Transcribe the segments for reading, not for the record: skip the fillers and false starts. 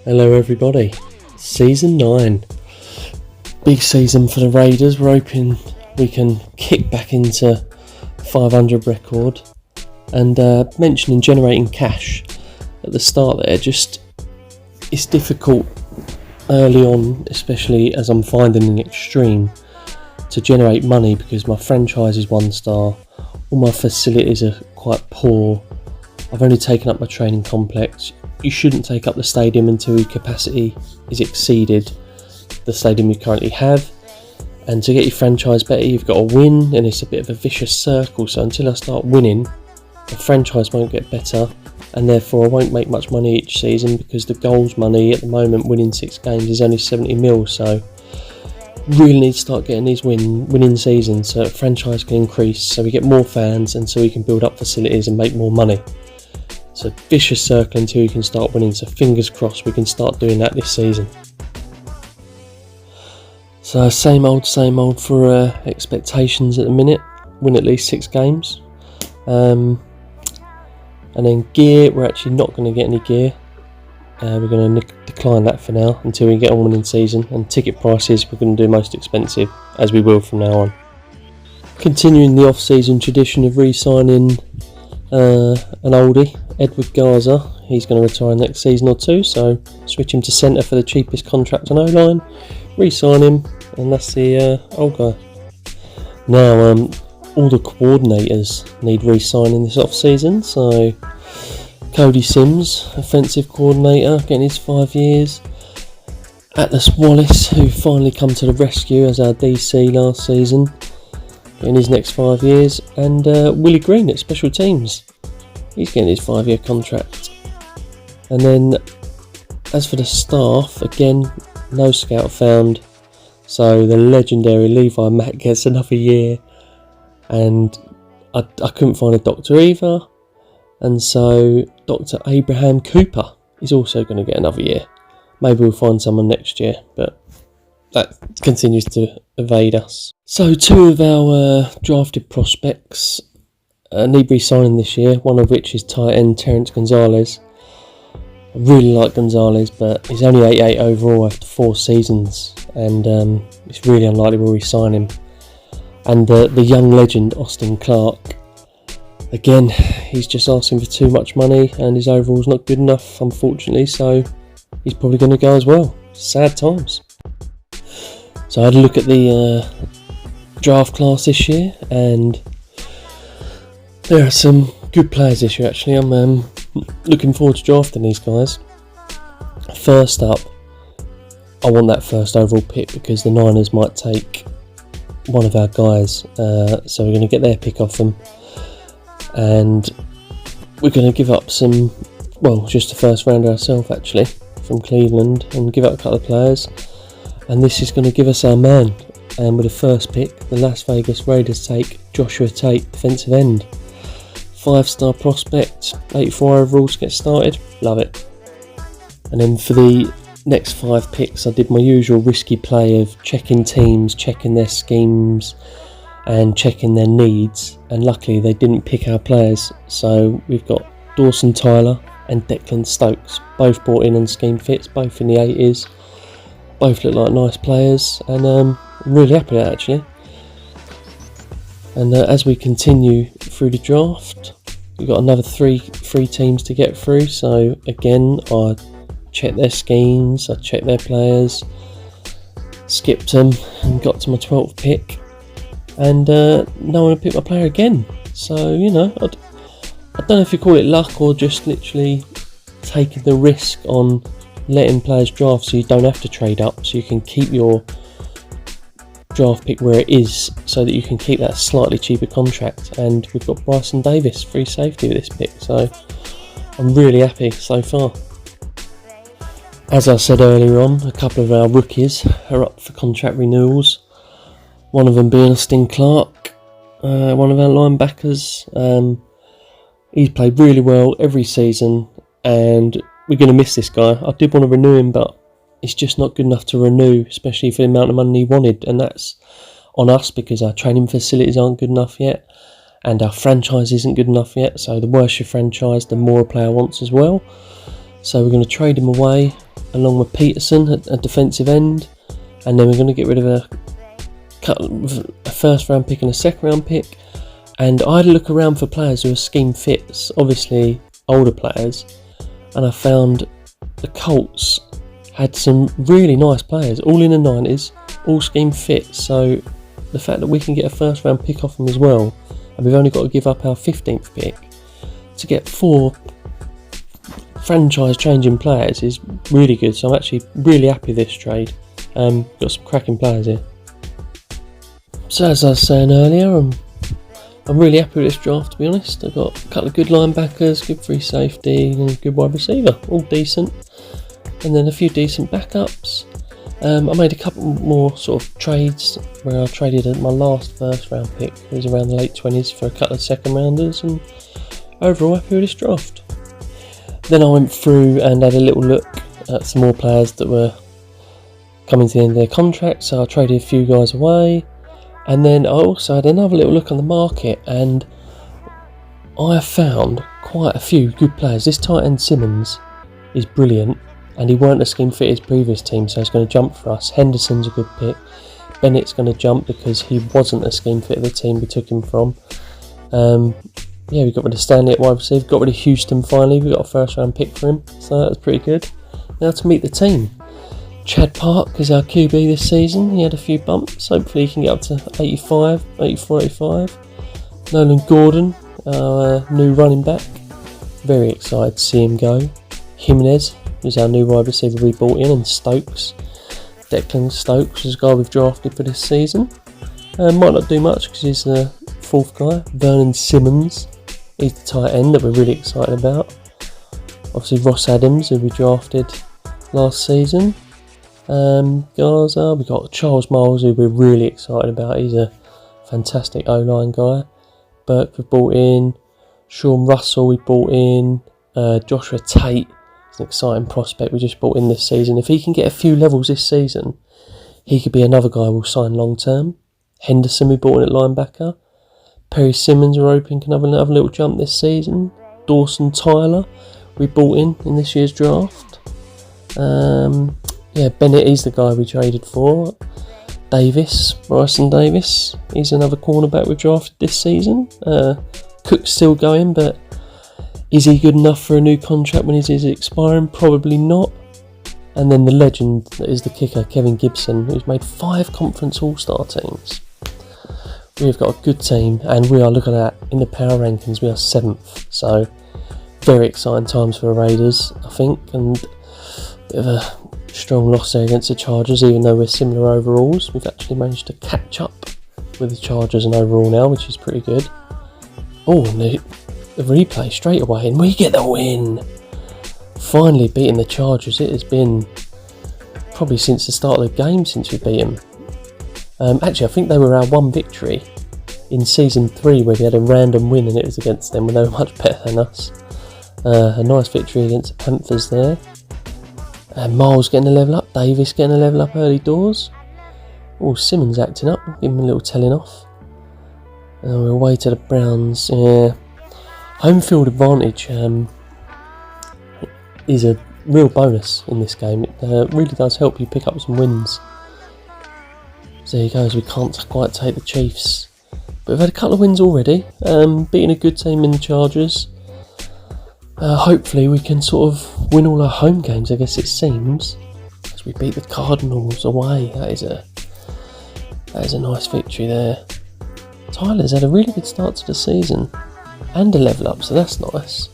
Hello everybody, Season 9. Big season for the Raiders. We're hoping we can kick back into 500 record. And mentioning generating cash at the start there, it's difficult early on, especially as I'm finding in the extreme, to generate money because my franchise is 1 star, all my facilities are quite poor. I've only taken up my training complex. You shouldn't take up the stadium until your capacity is exceeded the stadium you currently have. And to get your franchise better, you've got to win, and it's a bit of a vicious circle. So until I start winning, the franchise won't get better, and therefore I won't make much money each season because the goals money at the moment, winning 6 games, is only 70 mil. So really need to start getting these winning seasons so the franchise can increase, so we get more fans and so we can build up facilities and make more money. It's a vicious circle until you can start winning, so fingers crossed we can start doing that this season. So same old for expectations at the minute. Win at least 6 games. And then gear, we're actually not going to get any gear. We're going to decline that for now until we get on winning season. And ticket prices, we're going to do most expensive, as we will from now on. Continuing the off-season tradition of re-signing an oldie, Edward Garza. He's going to retire next season or 2, so switch him to centre for the cheapest contract on O-line, re-sign him, and that's the old guy. Now, all the coordinators need re-signing this off-season, so Cody Sims, offensive coordinator, getting his 5 years. Atlas Wallace, who finally come to the rescue as our DC last season, getting his next 5 years. And Willie Green at special teams, he's getting his 5-year contract. And then as for the staff, again, no scout found, so the legendary Levi Mack gets another year, and I couldn't find a doctor either, and so Dr. Abraham Cooper is also going to get another year. Maybe we'll find someone next year, but that continues to evade us. So 2 of our drafted prospects need re-signing this year, one of which is tight end Terrence Gonzalez. I really like Gonzalez, but he's only 88 overall after 4 seasons, and it's really unlikely we'll re-sign him. And the young legend Austin Clark, again, he's just asking for too much money, and his overall's not good enough, unfortunately, so he's probably going to go as well. Sad times. So I had a look at the draft class this year, and there are some good players this year actually. I'm looking forward to drafting these guys. First up, I want that first overall pick because the Niners might take one of our guys, so we're going to get their pick off them, and we're going to give up just the first round ourselves actually from Cleveland, and give up a couple of players, and this is going to give us our man. And with the first pick, the Las Vegas Raiders take Joshua Tate, defensive end. 5-star prospect, 84 overall to get started. Love it. And then for the next 5 picks, I did my usual risky play of checking teams, checking their schemes, and checking their needs. And luckily, they didn't pick our players. So we've got Dawson Tyler and Declan Stokes, both brought in on scheme fits, both in the 80s. Both look like nice players, and I'm really happy with that actually. And as we continue through the draft, we've got another three teams to get through. So again, I checked their schemes, I checked their players, skipped them, and got to my 12th pick. And no one picked my player again. So, I don't know if you call it luck or just literally taking the risk on letting players draft so you don't have to trade up, so you can keep your draft pick where it is so that you can keep that slightly cheaper contract. And we've got Bryson Davis, free safety, with this pick, so I'm really happy so far. As I said earlier on, a couple of our rookies are up for contract renewals, one of them being Austin Clark, one of our linebackers. He's played really well every season, and we're going to miss this guy. I did want to renew him, but it's just not good enough to renew, especially for the amount of money he wanted, and that's on us because our training facilities aren't good enough yet, and our franchise isn't good enough yet. So the worse your franchise, the more a player wants as well. So we're going to trade him away along with Peterson at a defensive end, and then we're going to get rid of a first round pick and a second round pick. And I had a look around for players who are scheme fits, obviously older players, and I found the Colts had some really nice players, all in the 90s, all scheme fit. So the fact that we can get a first round pick off them as well, and we've only got to give up our 15th pick to get 4 franchise changing players is really good. So I'm actually really happy with this trade. Got some cracking players here. So as I was saying earlier, I'm really happy with this draft, to be honest. I've got a couple of good linebackers, good free safety, and a good wide receiver, all decent. And then a few decent backups. I made a couple more sort of trades where I traded my last first round pick. It was around the late 20s for a couple of second rounders, and overall happy with this draft. Then I went through and had a little look at some more players that were coming to the end of their contract, so I traded a few guys away. And then I also had another little look on the market, and I found quite a few good players. This tight end Simmons is brilliant, and he weren't a scheme fit his previous team, so he's going to jump for us. Henderson's a good pick. Bennett's going to jump because he wasn't a scheme fit of the team we took him from. We got rid of Stanley at wide receiver, got rid of Houston finally. We got a first round pick for him, so that was pretty good. Now to meet the team. Chad Park is our QB this season. He had a few bumps. Hopefully he can get up to 84, 85. Nolan Gordon, our new running back. Very excited to see him go. Jimenez is our new wide receiver we brought in, and Stokes. Declan Stokes is a guy we've drafted for this season. Might not do much because he's the 4th guy. Vernon Simmons, he's the tight end that we're really excited about. Obviously Ross Adams, who we drafted last season. Gaza, we got Charles Miles, who we're really excited about. He's a fantastic O-line guy. Burke we've brought in. Sean Russell we brought in. Joshua Tate is an exciting prospect we just brought in this season. If he can get a few levels this season, he could be another guy we'll sign long term. Henderson we brought in at linebacker. Perry Simmons we're hoping can have another little jump this season. Dawson Tyler we brought in this year's draft. Bennett, he's the guy we traded for. Bryson Davis, he's another cornerback we drafted this season. Cook's still going, but is he good enough for a new contract when his is expiring? Probably not. And then the legend that is the kicker, Kevin Gibson, who's made 5 conference all-star teams. We've got a good team, and we are, looking at in the power rankings, we are 7th. So very exciting times for the Raiders, I think, and a bit of a strong loss there against the Chargers. Even though we're similar overalls, we've actually managed to catch up with the Chargers in overall now, which is pretty good. Oh, and the replay straight away, and we get the win. Finally beating the Chargers. It has been probably since the start of the game since we beat them. Actually, I think they were our one victory in season 3 where we had a random win and it was against them when they were much better than us. A nice victory against the Panthers there. Miles getting a level up, Davis getting a level up early doors. Oh, Simmons acting up, give him a little telling off. We're away to the Browns. Home field advantage is a real bonus in this game. It really does help you pick up some wins. So there he goes, we can't quite take the Chiefs. But we've had a couple of wins already, beating a good team in the Chargers. Hopefully we can sort of win all our home games, I guess it seems, as we beat the Cardinals away. That is a nice victory there. Tyler's had a really good start to the season and a level up, so that's nice.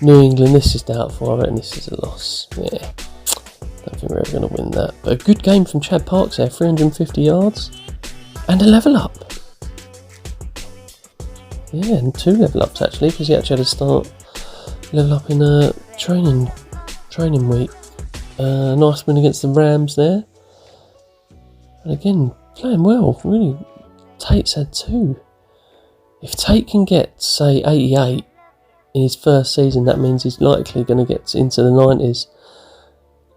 New England, this is doubtful. I reckon this is a loss. Yeah, don't think we're ever going to win that. But a good game from Chad Parks there, 350 yards and a level up. Yeah, and 2 level ups actually, because he actually had to start level up in a training week. Nice win against the Rams there. And again, playing well, really. Tate's had 2. If Tate can get, say, 88 in his first season, that means he's likely going to get into the 90s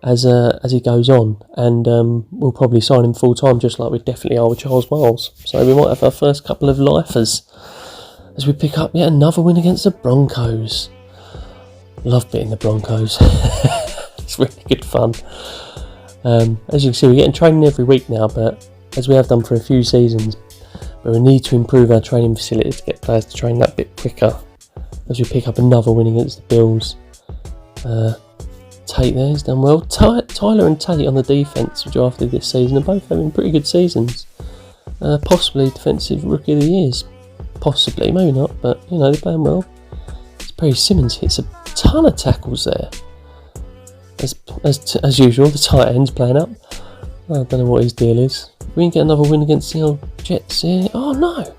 as he goes on. And we'll probably sign him full time, just like we definitely are with Charles Miles. So we might have our first couple of lifers as we pick up yet another win against the Broncos. Love beating the Broncos. It's really good fun. As you can see, we're getting training every week now, but as we have done for a few seasons, but we need to improve our training facilities to get players to train that bit quicker as we pick up another win against the Bills. Tate there, he's done well. Tyler and Tate on the defence we drafted this season are both having pretty good seasons. Possibly defensive rookie of the years. Possibly, maybe not, but you know, they're playing well. Perry Simmons hits a ton of tackles there. As usual, the tight end's playing up. I don't know what his deal is. We can get another win against the old Jets here. Oh no!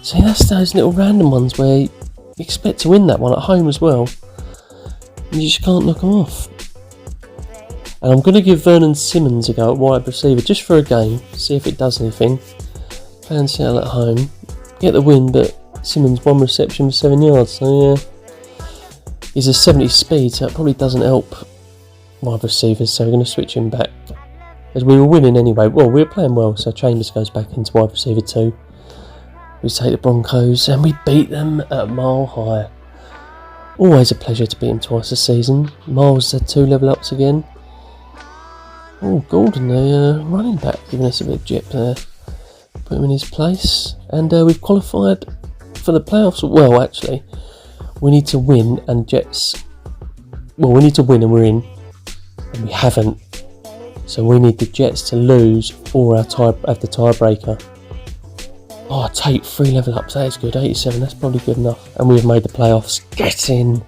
See, that's those little random ones where you expect to win that one at home as well. And you just can't knock them off. And I'm going to give Vernon Simmons a go at wide receiver just for a game. See if it does anything. Playing Seattle at home. Get the win, but Simmons 1 reception for 7 yards. So yeah. He's a 70 speed, so it probably doesn't help wide receivers, so we're going to switch him back. As we were winning anyway. Well, we were playing well, so Chambers goes back into wide receiver 2. We take the Broncos, and we beat them at Mile High. Always a pleasure to beat him twice a season. Miles had 2 level ups again. Oh, Gordon, the running back, giving us a bit of jip there. Put him in his place. And we've qualified for the playoffs. Well, actually, we need to win and Jets... Well, we need to win and we're in. And we haven't. So we need the Jets to lose or have the tiebreaker. Oh, Tate 3 level ups. That is good. 87. That's probably good enough. And we've made the playoffs. Get in!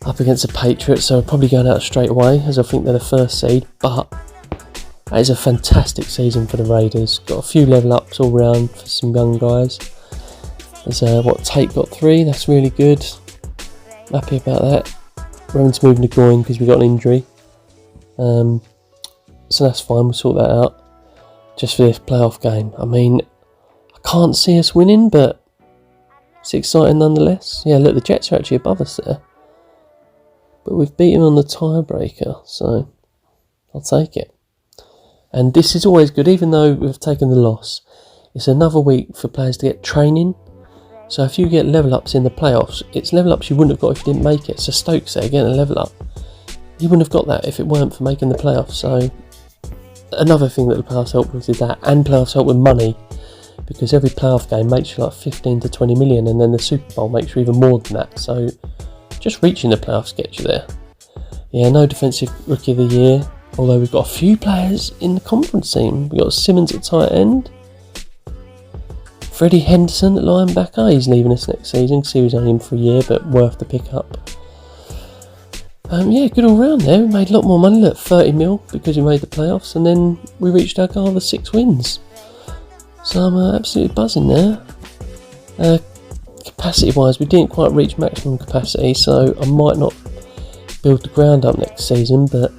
Up against the Patriots. So we're probably going out straight away, as I think they're the first seed. But that is a fantastic season for the Raiders. Got a few level ups all round for some young guys. There's Tate got 3. That's really good. Happy about that. We're having to move Nguyen because we got an injury. So that's fine. We'll sort that out. Just for this playoff game. I mean, I can't see us winning, but it's exciting nonetheless. Yeah, look, the Jets are actually above us there. But we've beaten on the tiebreaker, so I'll take it. And this is always good, even though we've taken the loss. It's another week for players to get training. So if you get level ups in the playoffs, it's level ups you wouldn't have got if you didn't make it. So Stokes there getting a level up. You wouldn't have got that if it weren't for making the playoffs. So another thing that the playoffs help with is that, and playoffs help with money, because every playoff game makes you like 15 to 20 million, and then the Super Bowl makes you even more than that. So just reaching the playoffs gets you there. Yeah, no defensive rookie of the year, although we've got a few players in the conference team. We've got Simmons at tight end, Freddie Henderson at linebacker. He's leaving us next season because he was only in for a year, but worth the pickup. Yeah, good all round there. We made a lot more money, look, 30 mil because we made the playoffs, and then we reached our goal of 6 wins. So I'm absolutely buzzing there. Capacity wise, we didn't quite reach maximum capacity, so I might not build the ground up next season, but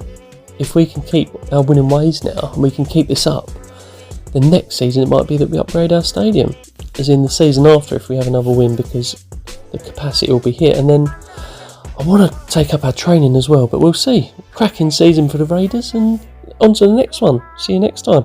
if we can keep our winning ways now and we can keep this up, then next season it might be that we upgrade our stadium, as in the season after if we have another win, because the capacity will be hit. And then I want to take up our training as well, but we'll see. Cracking season for the Raiders, and on to the next one. See you next time.